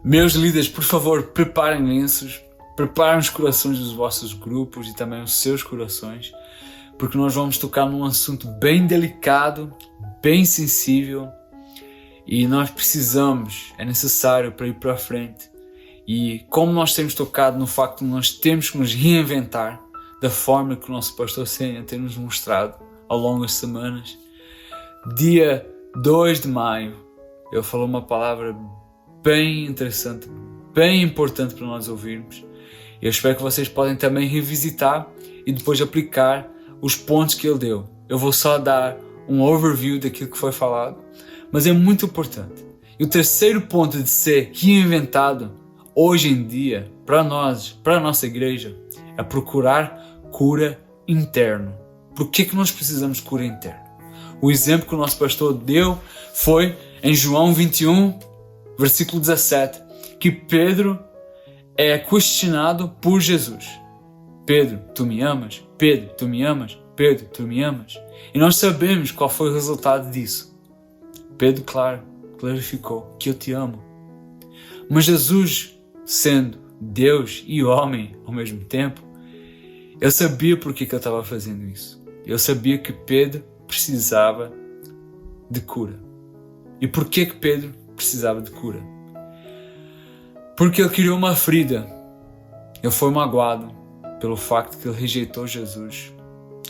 Meus líderes, por favor, preparem lenços, preparem os corações dos vossos grupos e também os seus corações, porque nós vamos tocar num assunto bem delicado, bem sensível, e nós precisamos, é necessário para ir para a frente. E como nós temos tocado no facto de nós temos que nos reinventar da forma que o nosso pastor Senha tem nos mostrado ao longo das semanas, dia 2 de maio, ele falou uma palavra bem interessante, bem importante para nós ouvirmos. Eu espero que vocês podem também revisitar e depois aplicar os pontos que ele deu. Eu vou só dar um overview daquilo que foi falado, mas é muito importante. E o terceiro ponto de ser reinventado hoje em dia, para nós, para a nossa igreja, é procurar cura interna. Por que nós precisamos de cura interna? O exemplo que o nosso pastor deu foi em João 21, versículo 17, que Pedro é questionado por Jesus. Pedro, tu me amas? Pedro, tu me amas? Pedro, tu me amas? E nós sabemos qual foi o resultado disso. Pedro, clarificou que eu te amo. Mas Jesus, sendo Deus e homem ao mesmo tempo, eu sabia por que ele estava fazendo isso. Eu sabia que Pedro precisava de cura. E por que Pedro precisava de cura? Porque ele criou uma ferida. Ele foi magoado pelo facto que ele rejeitou Jesus,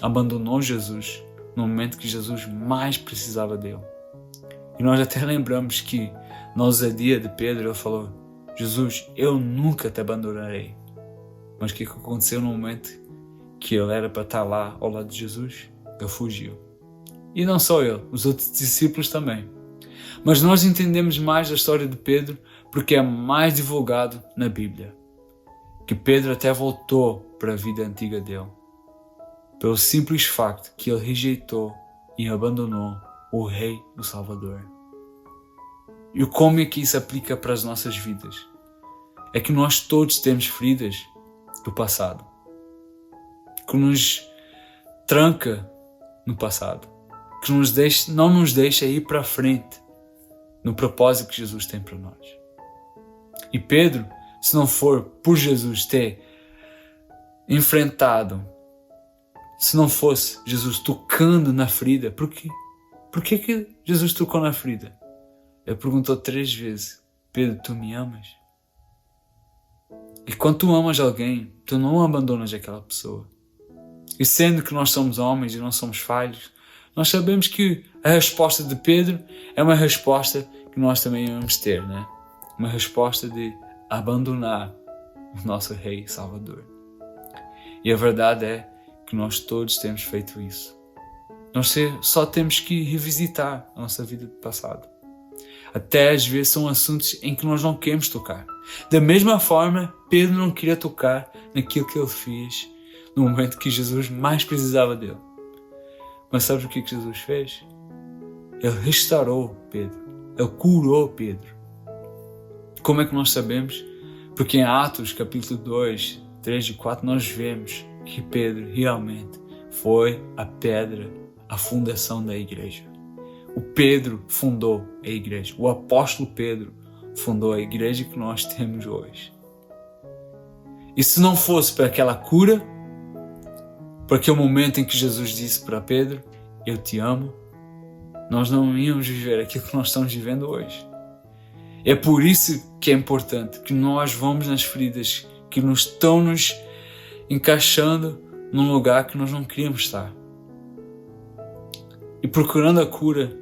abandonou Jesus no momento que Jesus mais precisava dele. E nós até lembramos que na ousadia de Pedro ele falou: Jesus, eu nunca te abandonarei. Mas o que aconteceu no momento que ele era para estar lá ao lado de Jesus? Ele fugiu. E não só ele, os outros discípulos também. Mas nós entendemos mais a história de Pedro porque é mais divulgado na Bíblia. Que Pedro até voltou para a vida antiga dele, pelo simples facto que ele rejeitou e abandonou o Rei do Salvador. E como é que isso aplica para as nossas vidas? É que nós todos temos feridas do passado, que nos tranca no passado, que não nos deixa ir para frente no propósito que Jesus tem para nós. E Pedro, se não for por Jesus ter enfrentado, se não fosse Jesus tocando na ferida, por quê? Por que Jesus tocou na ferida? Ele perguntou 3 vezes: Pedro, tu me amas? E quando tu amas alguém, tu não abandonas aquela pessoa. E sendo que nós somos homens e não somos falhos, nós sabemos que a resposta de Pedro é uma resposta que nós também vamos ter, né? Uma resposta de abandonar o nosso Rei Salvador. E a verdade é que nós todos temos feito isso. Nós só temos que revisitar a nossa vida do passado. Até às vezes são assuntos em que nós não queremos tocar. Da mesma forma, Pedro não queria tocar naquilo que ele fez no momento que Jesus mais precisava dele. Mas sabes o que Jesus fez? Ele restaurou Pedro. Ele curou Pedro. Como é que nós sabemos? Porque em Atos capítulo 2, 3 e 4 nós vemos que Pedro realmente foi a pedra, a fundação da igreja. O Pedro fundou a igreja. O apóstolo Pedro fundou a igreja que nós temos hoje. E se não fosse para aquela cura, para aquele momento em que Jesus disse para Pedro: eu te amo, nós não íamos viver aquilo que nós estamos vivendo hoje. É por isso que é importante que nós vamos nas feridas que estão nos encaixando num lugar que nós não queríamos estar. E procurando a cura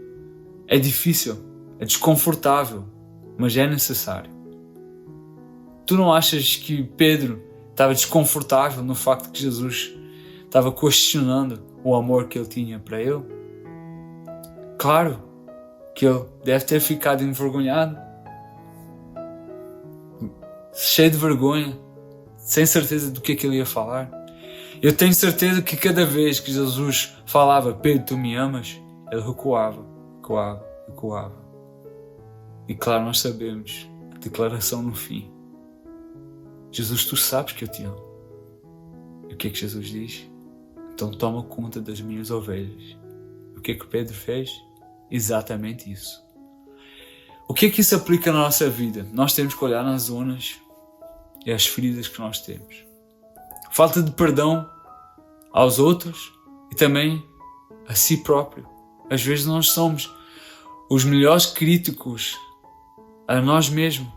é difícil, é desconfortável, mas é necessário. Tu não achas que Pedro estava desconfortável no facto que Jesus estava questionando o amor que ele tinha para ele? Claro que ele deve ter ficado envergonhado, cheio de vergonha, sem certeza do que ele ia falar. Eu tenho certeza que cada vez que Jesus falava: Pedro, tu me amas, ele recuava. E claro, nós sabemos a declaração no fim: Jesus, tu sabes que eu te amo. E o que é que Jesus diz? Então toma conta das minhas ovelhas. O que é que Pedro fez? Exatamente isso. O que é que isso aplica na nossa vida? Nós temos que olhar nas zonas e as feridas que nós temos. Falta de perdão aos outros e também a si próprio. Às vezes nós somos os melhores críticos a nós mesmos.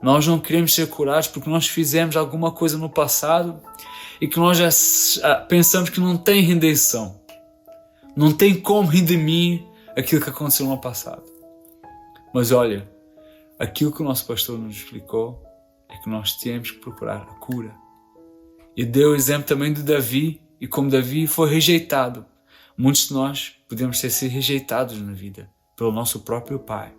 Nós não queremos ser curados porque nós fizemos alguma coisa no passado e que nós já pensamos que não tem redenção. Não tem como redimir aquilo que aconteceu no passado. Mas olha, aquilo que o nosso pastor nos explicou é que nós temos que procurar a cura. E deu o exemplo também de Davi, e como Davi foi rejeitado. Muitos de nós podemos ser rejeitados na vida pelo nosso próprio pai.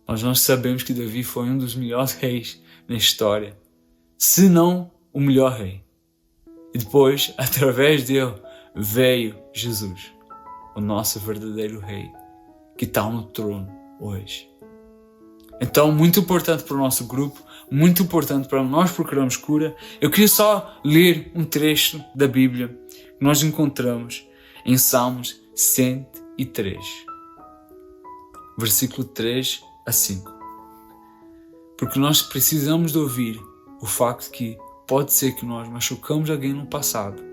Mas nós sabemos que Davi foi um dos melhores reis na história, se não o melhor rei. E depois, através dele, veio Jesus, o nosso verdadeiro rei, que está no trono hoje. Então, muito importante para o nosso grupo, muito importante para nós procurarmos cura. Eu queria só ler um trecho da Bíblia que nós encontramos em Salmos 103, versículo 3 a 5. Porque nós precisamos de ouvir o facto que pode ser que nós machucamos alguém no passado,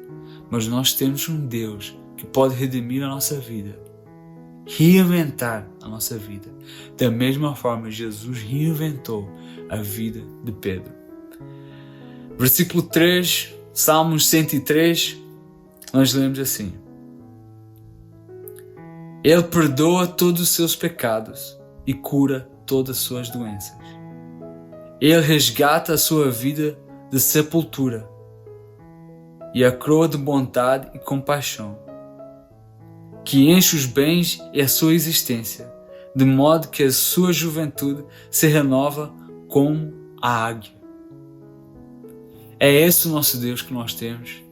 mas nós temos um Deus que pode redimir a nossa vida, reinventar a nossa vida. Da mesma forma, Jesus reinventou a vida de Pedro. Versículo 3, Salmos 103, nós lemos assim: Ele perdoa todos os seus pecados e cura todas as suas doenças. Ele resgata a sua vida de sepultura e a coroa de bondade e compaixão, que enche os bens e a sua existência, de modo que a sua juventude se renova como a águia. É esse o nosso Deus que nós temos.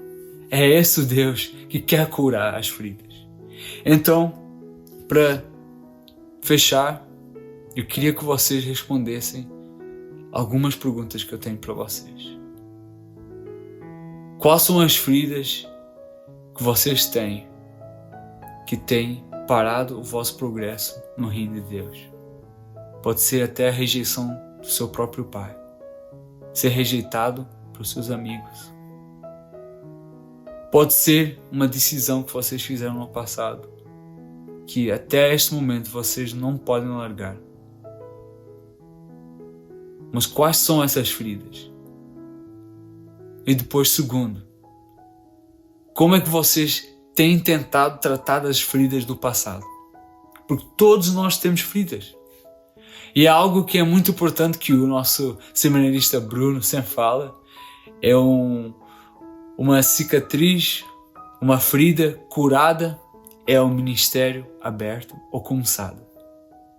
É esse o Deus que quer curar as feridas. Então, para fechar, eu queria que vocês respondessem algumas perguntas que eu tenho para vocês. Quais são as feridas que vocês têm que têm parado o vosso progresso no reino de Deus? Pode ser até a rejeição do seu próprio pai, ser rejeitado pelos seus amigos. Pode ser uma decisão que vocês fizeram no passado, que até este momento vocês não podem largar. Mas quais são essas feridas? E depois, segundo, como é que vocês têm tentado tratar das feridas do passado? Porque todos nós temos feridas. E é algo que é muito importante que o nosso seminarista Bruno sempre fala, é uma cicatriz, uma ferida curada é um ministério aberto ou começado.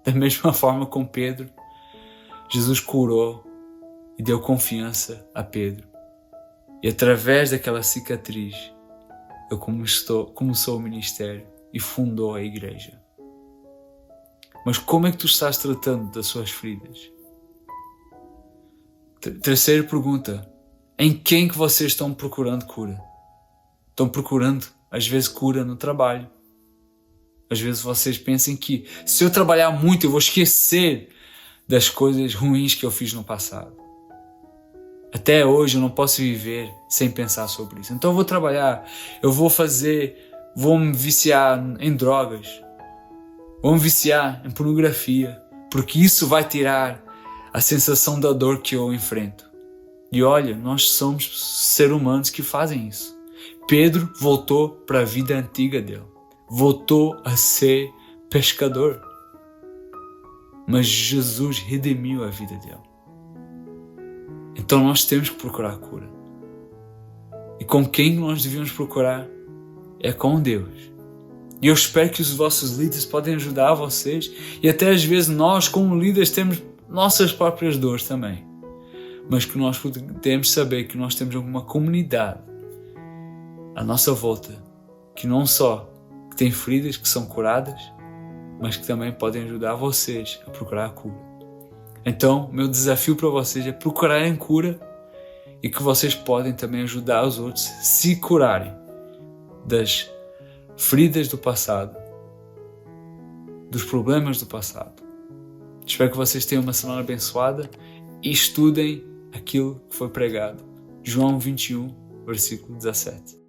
Da mesma forma com Pedro, Jesus curou e deu confiança a Pedro. E através daquela cicatriz, ele começou o ministério e fundou a igreja. Mas como é que tu estás tratando das suas feridas? Terceira pergunta: em quem que vocês estão procurando cura? Estão procurando, às vezes, cura no trabalho. Às vezes vocês pensam que se eu trabalhar muito eu vou esquecer das coisas ruins que eu fiz no passado. Até hoje eu não posso viver sem pensar sobre isso. Então eu vou trabalhar, vou me viciar em drogas, vou me viciar em pornografia, porque isso vai tirar a sensação da dor que eu enfrento. E olha, nós somos seres humanos que fazem isso. Pedro voltou para a vida antiga dele. Voltou a ser pescador. Mas Jesus redimiu a vida dele. Então nós temos que procurar a cura. E com quem nós devíamos procurar? É com Deus. E eu espero que os vossos líderes podem ajudar vocês. E até às vezes nós, como líderes, temos nossas próprias dores também. Mas que nós podemos saber que nós temos alguma comunidade à nossa volta, que não só tem feridas que são curadas, mas que também podem ajudar vocês a procurar a cura. Então, meu desafio para vocês é procurarem cura e que vocês podem também ajudar os outros a se curarem das feridas do passado, dos problemas do passado, Espero que vocês tenham uma semana abençoada e estudem aquilo que foi pregado. João 21, versículo 17.